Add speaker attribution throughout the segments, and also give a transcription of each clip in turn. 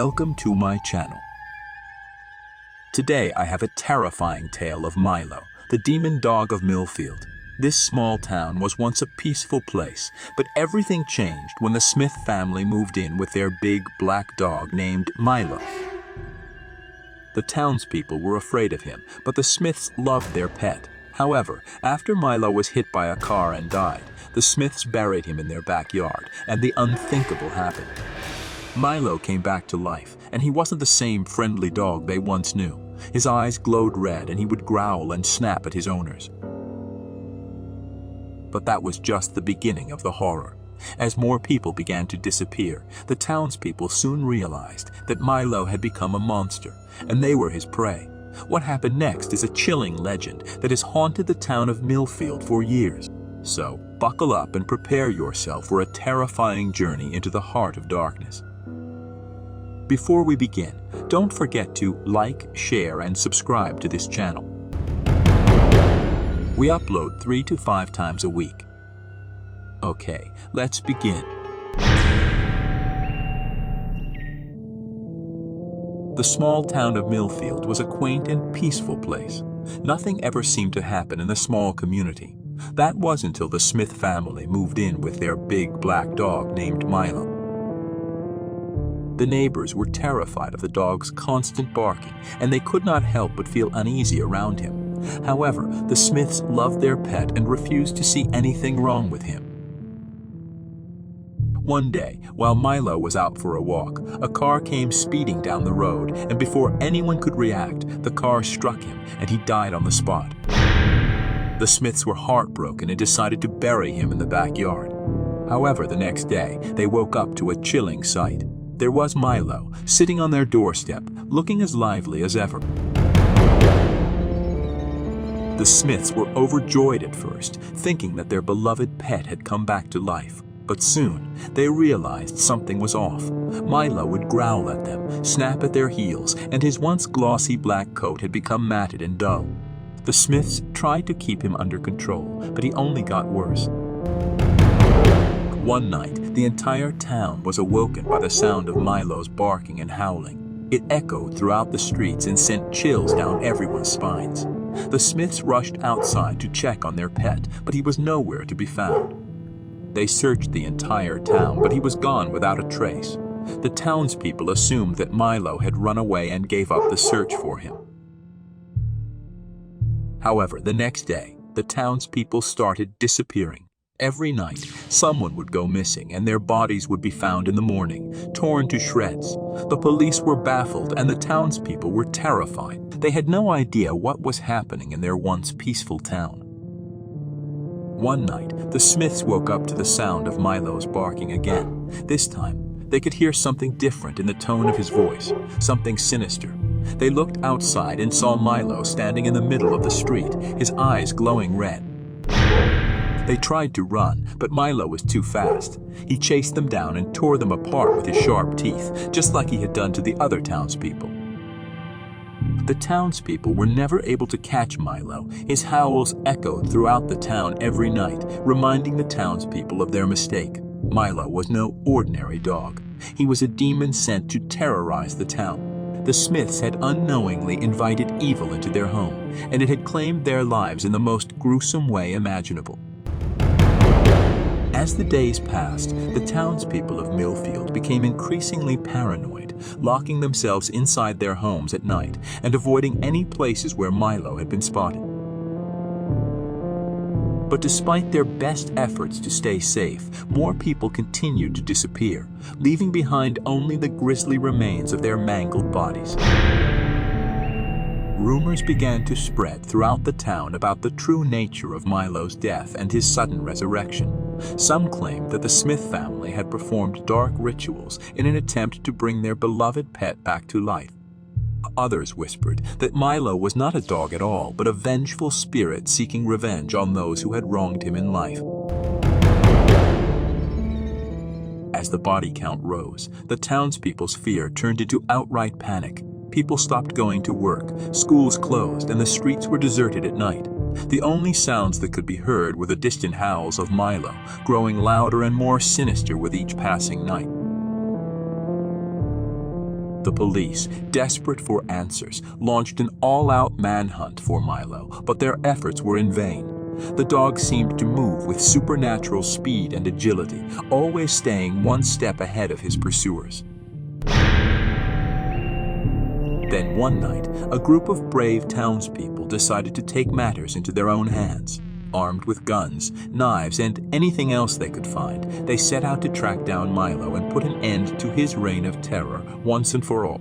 Speaker 1: Welcome to my channel. Today I have a terrifying tale of Milo, the demon dog of Millfield. This small town was once a peaceful place, but everything changed when the Smith family moved in with their big black dog named Milo. The townspeople were afraid of him, but the Smiths loved their pet. However, after Milo was hit by a car and died, the Smiths buried him in their backyard, and the unthinkable happened. Milo came back to life, and he wasn't the same friendly dog they once knew. His eyes glowed red, and he would growl and snap at his owners. But that was just the beginning of the horror. As more people began to disappear, the townspeople soon realized that Milo had become a monster, and they were his prey. What happened next is a chilling legend that has haunted the town of Millfield for years. So, buckle up and prepare yourself for a terrifying journey into the heart of darkness. Before we begin, don't forget to like, share, and subscribe to this channel. We upload 3 to 5 times a week. Okay, let's begin. The small town of Millfield was a quaint and peaceful place. Nothing ever seemed to happen in the small community. That was until the Smith family moved in with their big black dog named Milo. The neighbors were terrified of the dog's constant barking, and they could not help but feel uneasy around him. However, the Smiths loved their pet and refused to see anything wrong with him. One day, while Milo was out for a walk, a car came speeding down the road, and before anyone could react, the car struck him, and he died on the spot. The Smiths were heartbroken and decided to bury him in the backyard. However, the next day, they woke up to a chilling sight. There was Milo, sitting on their doorstep, looking as lively as ever. The Smiths were overjoyed at first, thinking that their beloved pet had come back to life. But soon, they realized something was off. Milo would growl at them, snap at their heels, and his once glossy black coat had become matted and dull. The Smiths tried to keep him under control, but he only got worse. One night, the entire town was awoken by the sound of Milo's barking and howling. It echoed throughout the streets and sent chills down everyone's spines. The Smiths rushed outside to check on their pet, but he was nowhere to be found. They searched the entire town, but he was gone without a trace. The townspeople assumed that Milo had run away and gave up the search for him. However, the next day, the townspeople started disappearing. Every night, someone would go missing, and their bodies would be found in the morning, torn to shreds. The police were baffled, and the townspeople were terrified. They had no idea what was happening in their once peaceful town. One night, the Smiths woke up to the sound of Milo's barking again. This time, they could hear something different in the tone of his voice, something sinister. They looked outside and saw Milo standing in the middle of the street, his eyes glowing red. They tried to run, but Milo was too fast. He chased them down and tore them apart with his sharp teeth, just like he had done to the other townspeople. The townspeople were never able to catch Milo. His howls echoed throughout the town every night, reminding the townspeople of their mistake. Milo was no ordinary dog. He was a demon sent to terrorize the town. The Smiths had unknowingly invited evil into their home, and it had claimed their lives in the most gruesome way imaginable. As the days passed, the townspeople of Millfield became increasingly paranoid, locking themselves inside their homes at night and avoiding any places where Milo had been spotted. But despite their best efforts to stay safe, more people continued to disappear, leaving behind only the grisly remains of their mangled bodies. Rumors began to spread throughout the town about the true nature of Milo's death and his sudden resurrection. Some claimed that the Smith family had performed dark rituals in an attempt to bring their beloved pet back to life. Others whispered that Milo was not a dog at all, but a vengeful spirit seeking revenge on those who had wronged him in life. As the body count rose, the townspeople's fear turned into outright panic. People stopped going to work, schools closed, and the streets were deserted at night. The only sounds that could be heard were the distant howls of Milo, growing louder and more sinister with each passing night. The police, desperate for answers, launched an all-out manhunt for Milo, but their efforts were in vain. The dog seemed to move with supernatural speed and agility, always staying one step ahead of his pursuers. Then one night, a group of brave townspeople decided to take matters into their own hands. Armed with guns, knives, and anything else they could find, they set out to track down Milo and put an end to his reign of terror once and for all.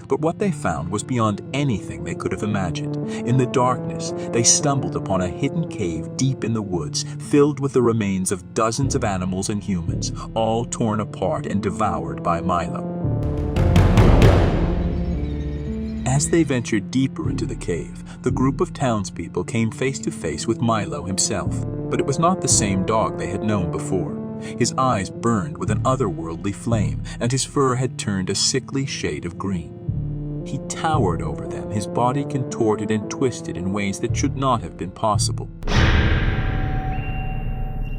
Speaker 1: But what they found was beyond anything they could have imagined. In the darkness, they stumbled upon a hidden cave deep in the woods, filled with the remains of dozens of animals and humans, all torn apart and devoured by Milo. As they ventured deeper into the cave, the group of townspeople came face to face with Milo himself. But it was not the same dog they had known before. His eyes burned with an otherworldly flame, and his fur had turned a sickly shade of green. He towered over them, his body contorted and twisted in ways that should not have been possible.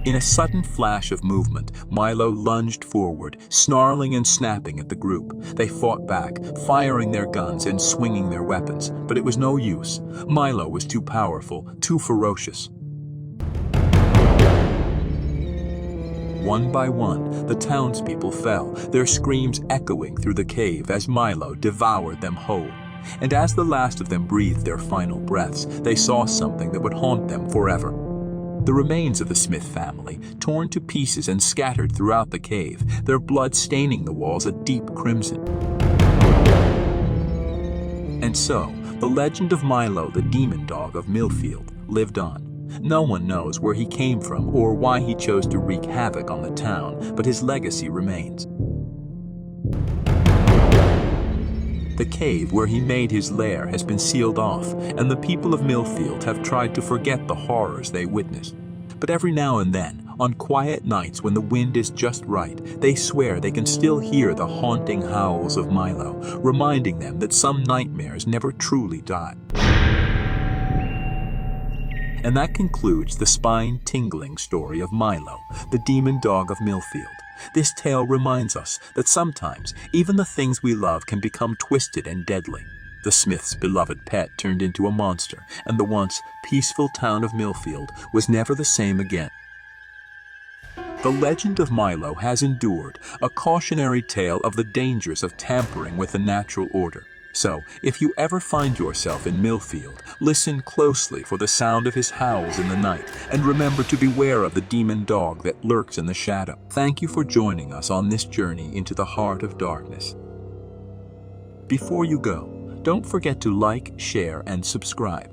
Speaker 1: In a sudden flash of movement, Milo lunged forward, snarling and snapping at the group. They fought back, firing their guns and swinging their weapons, but it was no use. Milo was too powerful, too ferocious. One by one, the townspeople fell, their screams echoing through the cave as Milo devoured them whole. And as the last of them breathed their final breaths, they saw something that would haunt them forever. The remains of the Smith family, torn to pieces and scattered throughout the cave, their blood staining the walls a deep crimson. And so, the legend of Milo, the demon dog of Millfield, lived on. No one knows where he came from or why he chose to wreak havoc on the town, but his legacy remains. The cave where he made his lair has been sealed off, and the people of Millfield have tried to forget the horrors they witnessed. But every now and then, on quiet nights when the wind is just right, they swear they can still hear the haunting howls of Milo, reminding them that some nightmares never truly die. And that concludes the spine-tingling story of Milo, the demon dog of Millfield. This tale reminds us that sometimes even the things we love can become twisted and deadly. The Smiths' beloved pet turned into a monster, and the once peaceful town of Millfield was never the same again. The legend of Milo has endured, a cautionary tale of the dangers of tampering with the natural order. So, if you ever find yourself in Millfield, listen closely for the sound of his howls in the night, and remember to beware of the demon dog that lurks in the shadow. Thank you for joining us on this journey into the heart of darkness. Before you go, don't forget to like, share, and subscribe.